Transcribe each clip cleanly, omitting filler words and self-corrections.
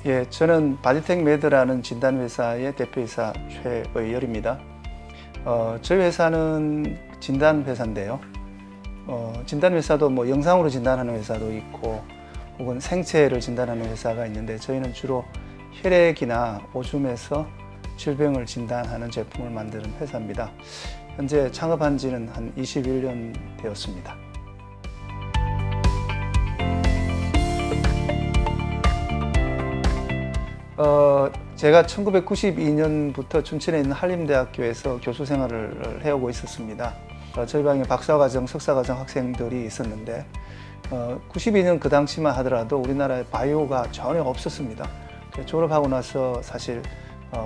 예, 저는 바디텍 매드라는 진단회사의 대표이사 최의열입니다. 저희 회사는 진단회사인데요. 진단회사도 뭐 영상으로 진단하는 회사도 있고 혹은 생체를 진단하는 회사가 있는데 저희는 주로 혈액이나 오줌에서 질병을 진단하는 제품을 만드는 회사입니다. 현재 창업한 지는 한 21년 되었습니다. 제가 1992년부터 춘천에 있는 한림대학교에서 교수 생활을 해오고 있었습니다. 저희 방에 박사과정, 석사과정 학생들이 있었는데 92년 그 당시만 하더라도 우리나라에 바이오가 전혀 없었습니다. 졸업하고 나서 사실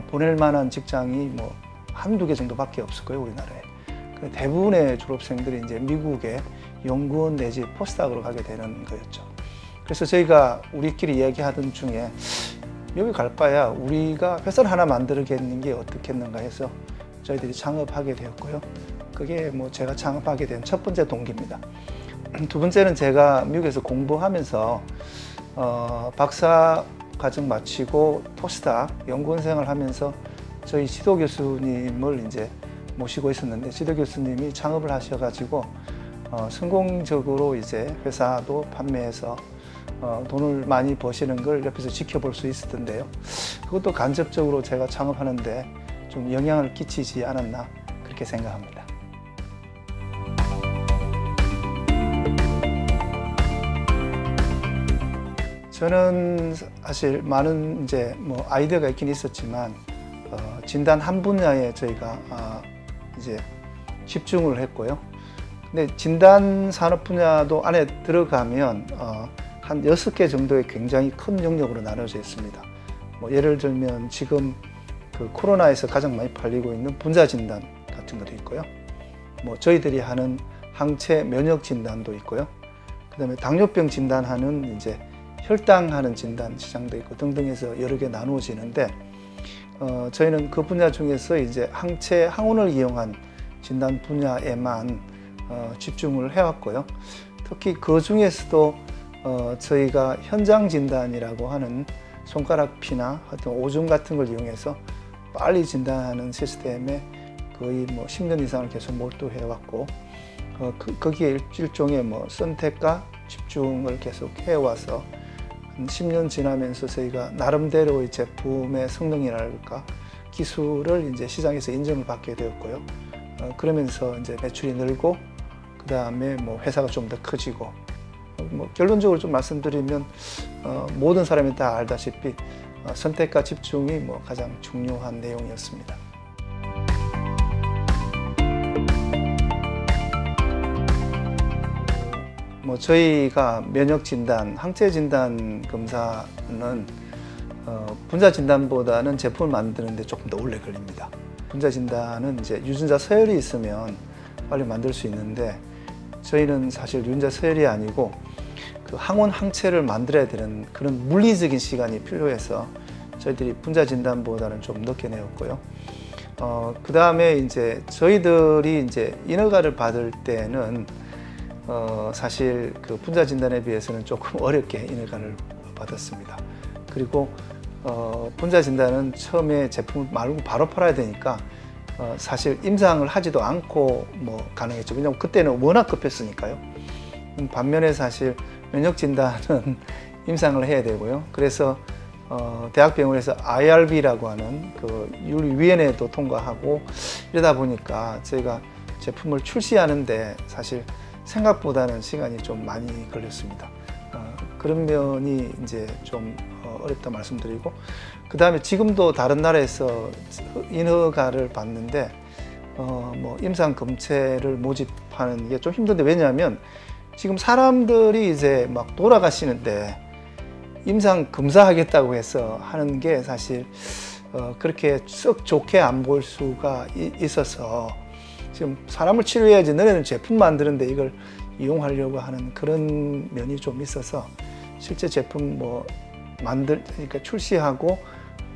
보낼 만한 직장이 뭐 한두 개 정도밖에 없었고요, 우리나라에. 대부분의 졸업생들이 이제 미국에 연구원 내지 포스닥으로 가게 되는 거였죠. 그래서 저희가 우리끼리 이야기하던 중에 여기 갈 바야 우리가 회사를 하나 만들겠는 게 어떻겠는가 해서 저희들이 창업하게 되었고요. 그게 뭐 제가 창업하게 된 첫 번째 동기입니다. 두 번째는 제가 미국에서 공부하면서 박사 과정 마치고 포스닥 연구원 생활하면서 저희 지도 교수님을 이제 모시고 있었는데 지도 교수님이 창업을 하셔가지고 성공적으로 이제 회사도 판매해서 돈을 많이 버시는 걸 옆에서 지켜볼 수 있었던데요. 그것도 간접적으로 제가 창업하는데 좀 영향을 끼치지 않았나 그렇게 생각합니다. 저는 사실 많은 이제 뭐 아이디어가 있긴 있었지만 진단 한 분야에 저희가 이제 집중을 했고요. 근데 진단 산업 분야도 안에 들어가면 한 6개 정도의 굉장히 큰 영역으로 나눠져 있습니다. 뭐 예를 들면 지금 그 코로나에서 가장 많이 팔리고 있는 분자 진단 같은 것도 있고요. 뭐 저희들이 하는 항체 면역 진단도 있고요. 그다음에 당뇨병 진단하는 이제 혈당하는 진단 시장도 있고 등등 해서 여러 개 나누어지는데 저희는 그 분야 중에서 이제 항체 항원을 이용한 진단 분야에만 집중을 해왔고요. 특히 그 중에서도 저희가 현장 진단이라고 하는 손가락 피나 하여튼 오줌 같은 걸 이용해서 빨리 진단하는 시스템에 거의 뭐 10년 이상을 계속 몰두해 왔고 거기에 일종의 뭐 선택과 집중을 계속 해와서 한 10년 지나면서 저희가 나름대로의 제품의 성능이랄까 기술을 이제 시장에서 인정을 받게 되었고요. 그러면서 이제 매출이 늘고 그 다음에 뭐 회사가 좀 더 커지고 뭐 결론적으로 좀 말씀드리면 모든 사람이 다 알다시피 선택과 집중이 뭐 가장 중요한 내용이었습니다. 뭐 저희가 면역 진단, 항체 진단 검사는 분자 진단보다는 제품을 만드는데 조금 더 오래 걸립니다. 분자 진단은 이제 유전자 서열이 있으면 빨리 만들 수 있는데 저희는 사실 유전자 서열이 아니고 그 항원 항체를 만들어야 되는 그런 물리적인 시간이 필요해서 저희들이 분자 진단보다는 좀 늦게 내었고요. 그 다음에 이제 저희들이 이제 인허가를 받을 때는 사실 그 분자 진단에 비해서는 조금 어렵게 인허가를 받았습니다. 그리고 분자 진단은 처음에 제품을 말고 바로 팔아야 되니까 사실 임상을 하지도 않고 뭐 가능했죠. 왜냐하면 그때는 워낙 급했으니까요. 반면에 사실 면역 진단은 임상을 해야 되고요. 그래서 대학병원에서 IRB라고 하는 그 윤리위원회도 통과하고 이러다 보니까 저희가 제품을 출시하는데 사실 생각보다는 시간이 좀 많이 걸렸습니다. 그런 면이 이제 좀 어렵다 말씀드리고 그 다음에 지금도 다른 나라에서 인허가를 받는데 뭐 임상 검체를 모집하는 게 좀 힘든데 왜냐하면 지금 사람들이 이제 막 돌아가시는데 임상 검사하겠다고 해서 하는 게 사실 그렇게 썩 좋게 안 보일 수가 있어서 지금 사람을 치료해야지 너네는 제품 만드는데 이걸 이용하려고 하는 그런 면이 좀 있어서 실제 제품 뭐 그러니까 출시하고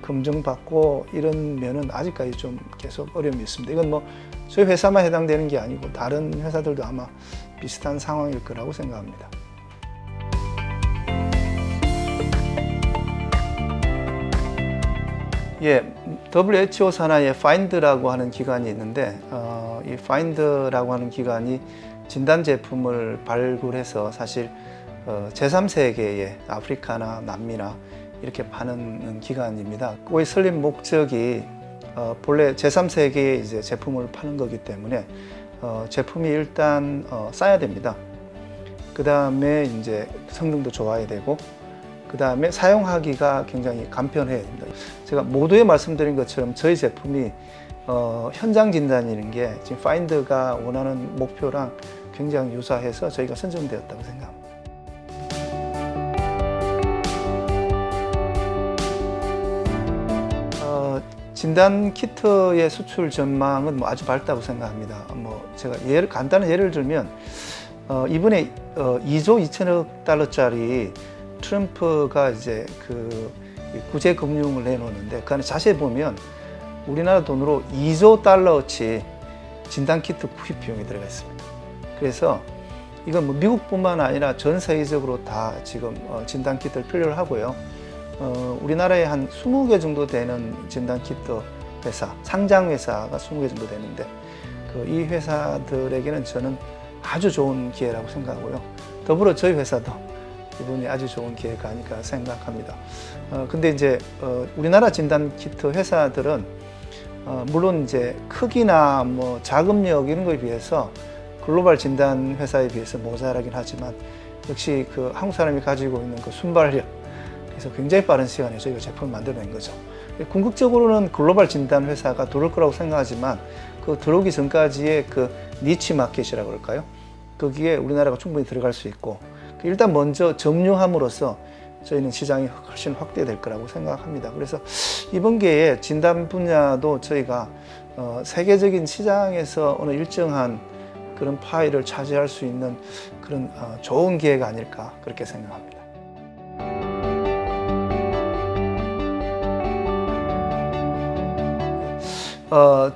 검증받고 이런 면은 아직까지 좀 계속 어려움이 있습니다. 이건 뭐 저희 회사만 해당되는 게 아니고 다른 회사들도 아마 비슷한 상황일 거라고 생각합니다. 예, WHO 산하에 FIND라고 하는 기관이 있는데 이 FIND라고 하는 기관이 진단 제품을 발굴해서 사실 제3세계에 아프리카나 남미나 이렇게 파는 기관입니다. 거기 설립 목적이 본래 제3세계에 이제 제품을 파는 거기 때문에 제품이 일단 싸야 됩니다. 그 다음에 이제 성능도 좋아야 되고, 그 다음에 사용하기가 굉장히 간편해야 됩니다. 제가 모두에 말씀드린 것처럼 저희 제품이 현장 진단이라는 게 지금 파인드가 원하는 목표랑 굉장히 유사해서 저희가 선정되었다고 생각합니다. 진단 키트의 수출 전망은 아주 밝다고 생각합니다. 제가 간단한 예를 들면 이번에 2조 2천억 달러짜리 트럼프가 이제 그 구제 금융을 내놓는데 그 안에 자세히 보면 우리나라 돈으로 2조 달러어치 진단 키트 구입 비용이 들어가 있습니다. 그래서 이건 뭐 미국뿐만 아니라 전 세계적으로 다 지금 진단 키트를 필요로 하고요. 우리나라에 한 20개 정도 되는 진단 키트 회사, 상장 회사가 20개 정도 되는데 이 회사들에게는 저는 아주 좋은 기회라고 생각하고요. 더불어 저희 회사도 이번에 아주 좋은 기회가 아닐까 생각합니다. 근데 이제 우리나라 진단 키트 회사들은 물론 이제 크기나 뭐 자금력 이런 거에 비해서 글로벌 진단 회사에 비해서 모자라긴 하지만 역시 그 한국 사람이 가지고 있는 그 순발력, 그래서 굉장히 빠른 시간에 저희가 제품을 만들어낸 거죠. 궁극적으로는 글로벌 진단 회사가 들어올 거라고 생각하지만 그 들어오기 전까지의 그 니치 마켓이라고 그럴까요? 거기에 우리나라가 충분히 들어갈 수 있고 일단 먼저 점유함으로써 저희는 시장이 훨씬 확대될 거라고 생각합니다. 그래서 이번 기회에 진단 분야도 저희가 세계적인 시장에서 어느 일정한 그런 파일을 차지할 수 있는 그런 좋은 기회가 아닐까 그렇게 생각합니다.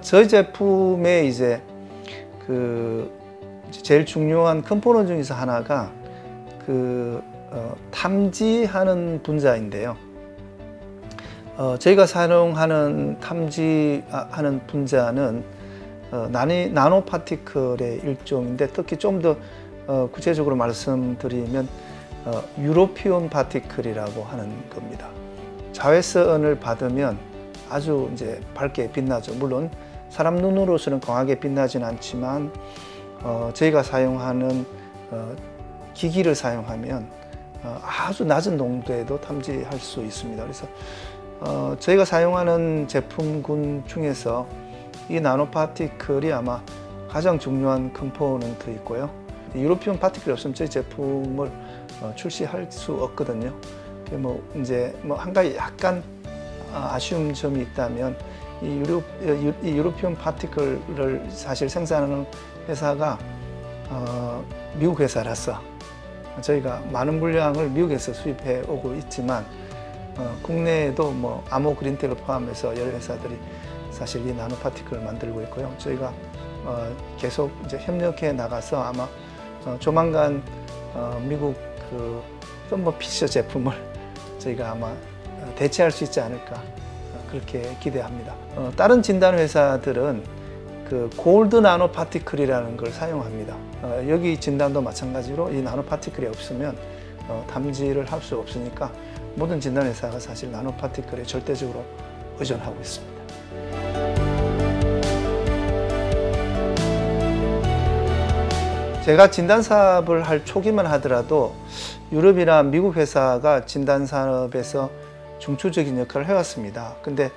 저희 제품의 이제 제일 중요한 컴포넌트 중에서 하나가 탐지하는 분자인데요. 저희가 사용하는 탐지하는 분자는 나노 파티클의 일종인데 특히 좀 더 구체적으로 말씀드리면 유로피온 파티클이라고 하는 겁니다. 자외선을 받으면 아주 이제 밝게 빛나죠. 물론 사람 눈으로서는 강하게 빛나진 않지만 저희가 사용하는 기기를 사용하면 아주 낮은 농도에도 탐지할 수 있습니다. 그래서 저희가 사용하는 제품군 중에서 이 나노 파티클이 아마 가장 중요한 컴포넌트이고요. 유로피온 파티클이 없으면 저희 제품을 출시할 수 없거든요. 이제 한 가지 약간 아쉬운 점이 있다면 이 유로피온 파티클을 사실 생산하는 회사가 미국 회사라서 저희가 많은 물량을 미국에서 수입해 오고 있지만 국내에도 뭐 아모 그린텍을 포함해서 여러 회사들이 사실 이 나노 파티클을 만들고 있고요. 저희가 계속 이제 협력해 나가서 아마 조만간 미국 그 썸머 피셔 제품을 저희가 아마 대체할 수 있지 않을까 그렇게 기대합니다. 다른 진단 회사들은 그 골드 나노 파티클이라는 걸 사용합니다. 여기 진단도 마찬가지로 이 나노 파티클이 없으면 탐지를 할 수 없으니까 모든 진단 회사가 사실 나노 파티클에 절대적으로 의존하고 있습니다. 제가 진단 사업을 할 초기만 하더라도 유럽이나 미국 회사가 진단 산업에서 중추적인 역할을 해왔습니다. 근데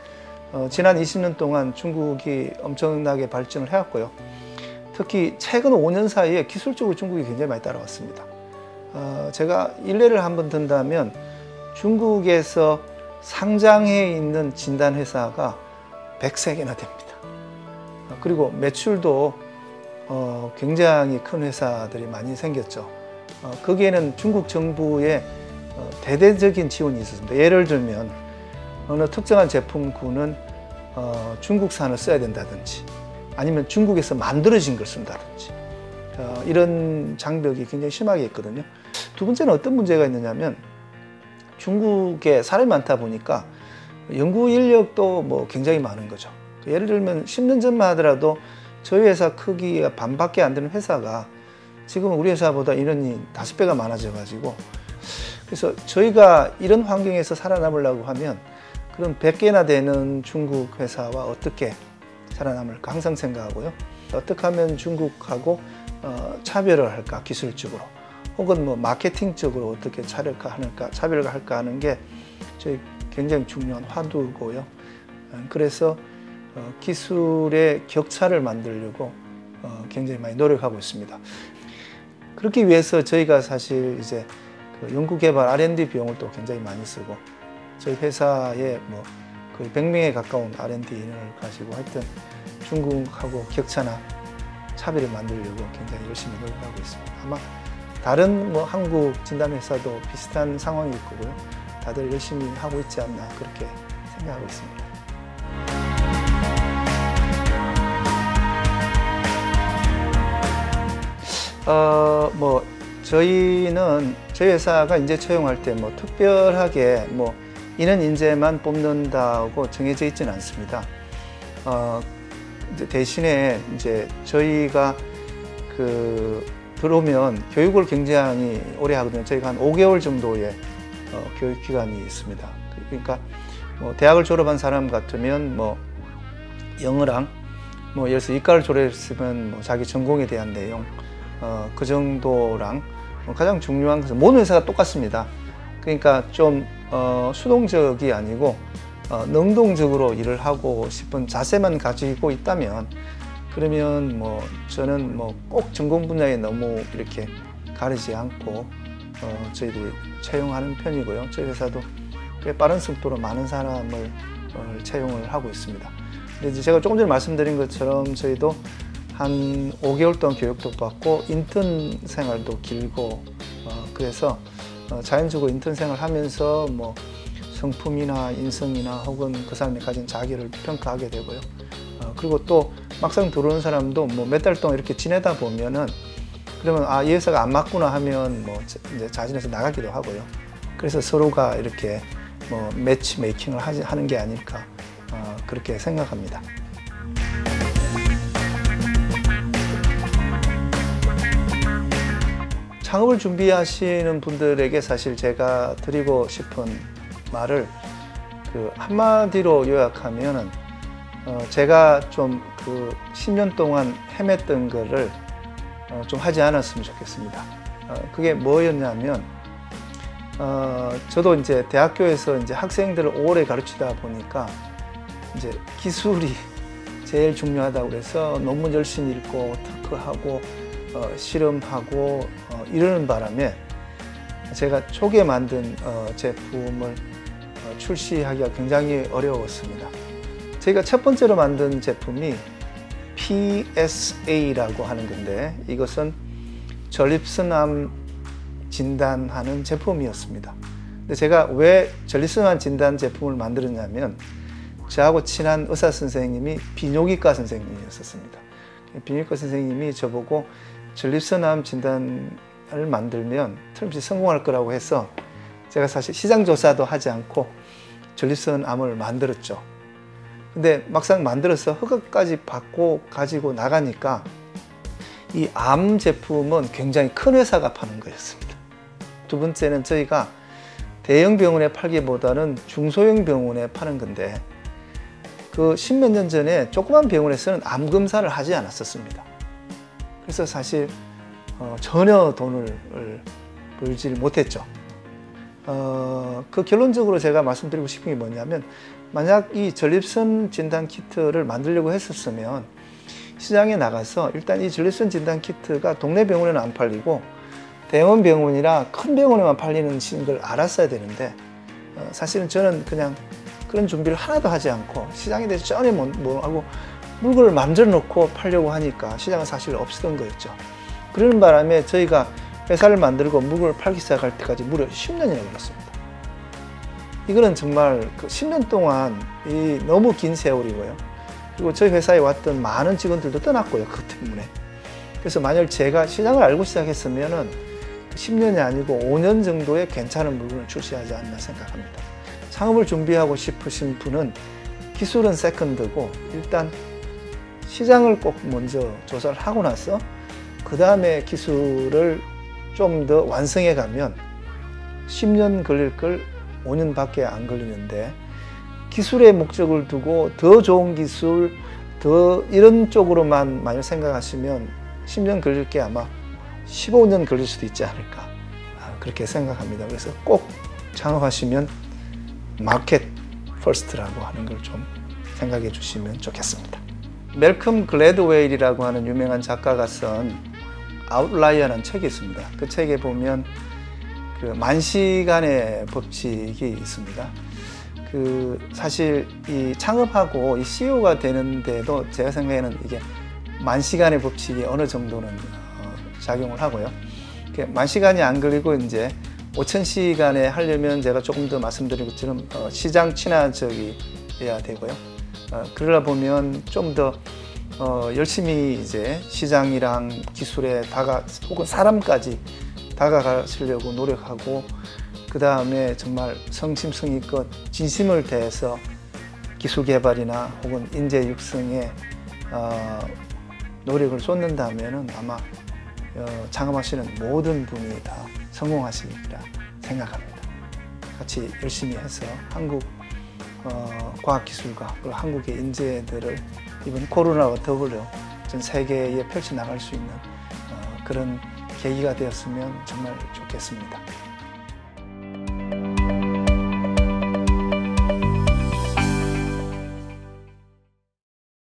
지난 20년 동안 중국이 엄청나게 발전을 해왔고요. 특히 최근 5년 사이에 기술적으로 중국이 굉장히 많이 따라왔습니다. 제가 일례를 한번 든다면 중국에서 상장해 있는 진단 회사가 103개나 됩니다. 그리고 매출도 굉장히 큰 회사들이 많이 생겼죠. 거기에는 중국 정부의 대대적인 지원이 있었습니다. 예를 들면 어느 특정한 제품군은 중국산을 써야 된다든지 아니면 중국에서 만들어진 걸 쓴다든지 이런 장벽이 굉장히 심하게 있거든요. 두 번째는 어떤 문제가 있느냐면 중국에 사람이 많다 보니까 연구 인력도 뭐 굉장히 많은 거죠. 예를 들면 10년 전만 하더라도 저희 회사 크기가 반밖에 안 되는 회사가 지금 우리 회사보다 인원이 5배가 많아져 가지고, 그래서 저희가 이런 환경에서 살아남으려고 하면 그런 100개나 되는 중국 회사와 어떻게 살아남을까 항상 생각하고요. 어떻게 하면 중국하고 차별을 할까, 기술적으로, 혹은 뭐 마케팅적으로 어떻게 차별을 할까 하는 게 저희 굉장히 중요한 화두고요. 그래서 기술의 격차를 만들려고 굉장히 많이 노력하고 있습니다. 그렇기 위해서 저희가 사실 이제 그 연구개발 R&D 비용을 또 굉장히 많이 쓰고, 저희 회사에 뭐 거의 100명에 가까운 R&D 인원을 가지고 하여튼 중국하고 격차나 차별을 만들려고 굉장히 열심히 노력하고 있습니다. 아마 다른 뭐 한국 진단회사도 비슷한 상황일 거고요. 다들 열심히 하고 있지 않나 그렇게 생각하고 있습니다. 뭐 저희는 저희 회사가 인재 채용할 때 뭐 특별하게 뭐 이런 인재만 뽑는다고 정해져 있지는 않습니다. 대신에 이제 저희가 그 들어오면 교육을 굉장히 오래 하거든요. 저희가 한 5개월 정도의 교육 기간이 있습니다. 그러니까 뭐 대학을 졸업한 사람 같으면 뭐 영어랑 뭐 예를 들어서 이과를 졸업했으면 뭐 자기 전공에 대한 내용 그 정도랑 가장 중요한 것은 모든 회사가 똑같습니다. 그러니까 좀 수동적이 아니고 능동적으로 일을 하고 싶은 자세만 가지고 있다면, 그러면 뭐 저는 뭐 꼭 전공 분야에 너무 이렇게 가리지 않고 저희들이 채용하는 편이고요. 저희 회사도 꽤 빠른 속도로 많은 사람을 채용을 하고 있습니다. 근데 이제 제가 조금 전에 말씀드린 것처럼 저희도 한 5개월 동안 교육도 받고 인턴 생활도 길고, 그래서 자연적으로 인턴 생활을 하면서 뭐 성품이나 인성이나 혹은 그 사람이 가진 자기를 평가하게 되고요. 그리고 또 막상 들어오는 사람도 뭐 몇 달 동안 이렇게 지내다 보면은, 그러면 아, 이 회사가 안 맞구나 하면 뭐 이제 자진해서 나가기도 하고요. 그래서 서로가 이렇게 뭐 매치 메이킹을 하는 게 아닐까 그렇게 생각합니다. 창업을 준비하시는 분들에게 사실 제가 드리고 싶은 말을 그 한마디로 요약하면은 제가 좀 그 10년 동안 헤맸던 거를 좀 하지 않았으면 좋겠습니다. 그게 뭐였냐면 저도 이제 대학교에서 이제 학생들을 오래 가르치다 보니까 이제 기술이 제일 중요하다고 그래서 논문 열심히 읽고 특허하고 실험하고 이러는 바람에 제가 초기에 만든 제품을 출시하기가 굉장히 어려웠습니다. 저희가 첫 번째로 만든 제품이 PSA라고 하는 건데, 이것은 전립선암 진단하는 제품이었습니다. 근데 제가 왜 전립선암 진단 제품을 만들었냐면, 저하고 친한 의사 선생님이 비뇨기과 선생님이었습니다. 비뇨기과 선생님이 저보고 전립선암 진단을 만들면 틀림없이 성공할 거라고 해서 제가 사실 시장 조사도 하지 않고 전립선암을 만들었죠. 근데 막상 만들어서 허가까지 받고 가지고 나가니까 이 암 제품은 굉장히 큰 회사가 파는 거였습니다. 두 번째는 저희가 대형 병원에 팔기보다는 중소형 병원에 파는 건데, 그 10몇 년 전에 조그만 병원에서는 암 검사를 하지 않았었습니다. 그래서 사실 전혀 돈을 벌지 못했죠. 그 결론적으로 제가 말씀드리고 싶은 게 뭐냐면, 만약 이 전립선 진단 키트를 만들려고 했었으면 시장에 나가서 일단 이 전립선 진단 키트가 동네 병원에는 안 팔리고 대형 병원이나 큰 병원에만 팔리는 걸 알았어야 되는데, 사실은 저는 그냥 그런 준비를 하나도 하지 않고 시장에 대해서 전혀 모르고 물건을 만들어 놓고 팔려고 하니까 시장은 사실 없었던 거였죠. 그러는 바람에 저희가 회사를 만들고 물건을 팔기 시작할 때까지 무려 10년이나 걸렸습니다. 이거는 정말 그 10년 동안 너무 긴 세월이고요. 그리고 저희 회사에 왔던 많은 직원들도 떠났고요, 그것 때문에. 그래서 만약 제가 시장을 알고 시작했으면은 10년이 아니고 5년 정도의 괜찮은 물건을 출시하지 않나 생각합니다. 창업을 준비하고 싶으신 분은 기술은 세컨드고 일단 시장을 꼭 먼저 조사를 하고 나서 그 다음에 기술을 좀 더 완성해 가면 10년 걸릴 걸 5년밖에 안 걸리는데 기술의 목적을 두고 더 좋은 기술, 더 이런 쪽으로만 만약 생각하시면 10년 걸릴 게 아마 15년 걸릴 수도 있지 않을까 그렇게 생각합니다. 그래서 꼭 창업하시면 마켓 퍼스트라고 하는 걸 좀 생각해 주시면 좋겠습니다. 멜컴 글래드웨일이라고 하는 유명한 작가가 쓴 아웃라이어라는 책이 있습니다. 그 책에 보면 그 만시간의 법칙이 있습니다. 그 사실 이 창업하고 이 CEO가 되는데도 제가 생각에는 이게 만시간의 법칙이 어느 정도는 작용을 하고요. 만시간이 안 걸리고 이제 5,000시간에 하려면 제가 조금 더 말씀드린 것처럼 시장 친화적이어야 되고요. 그러다 보면 좀 더 열심히 이제 시장이랑 기술에 혹은 사람까지 다가가시려고 노력하고 그 다음에 정말 성심성의껏 진심을 다해서 기술 개발이나 혹은 인재 육성에 노력을 쏟는다면은 아마 창업하시는 모든 분이 다 성공하시리라 생각합니다. 같이 열심히 해서 한국 과학기술과 그리고 한국의 인재들을 이번 코로나와 더불어 전 세계에 펼쳐나갈 수 있는 그런 계기가 되었으면 정말 좋겠습니다.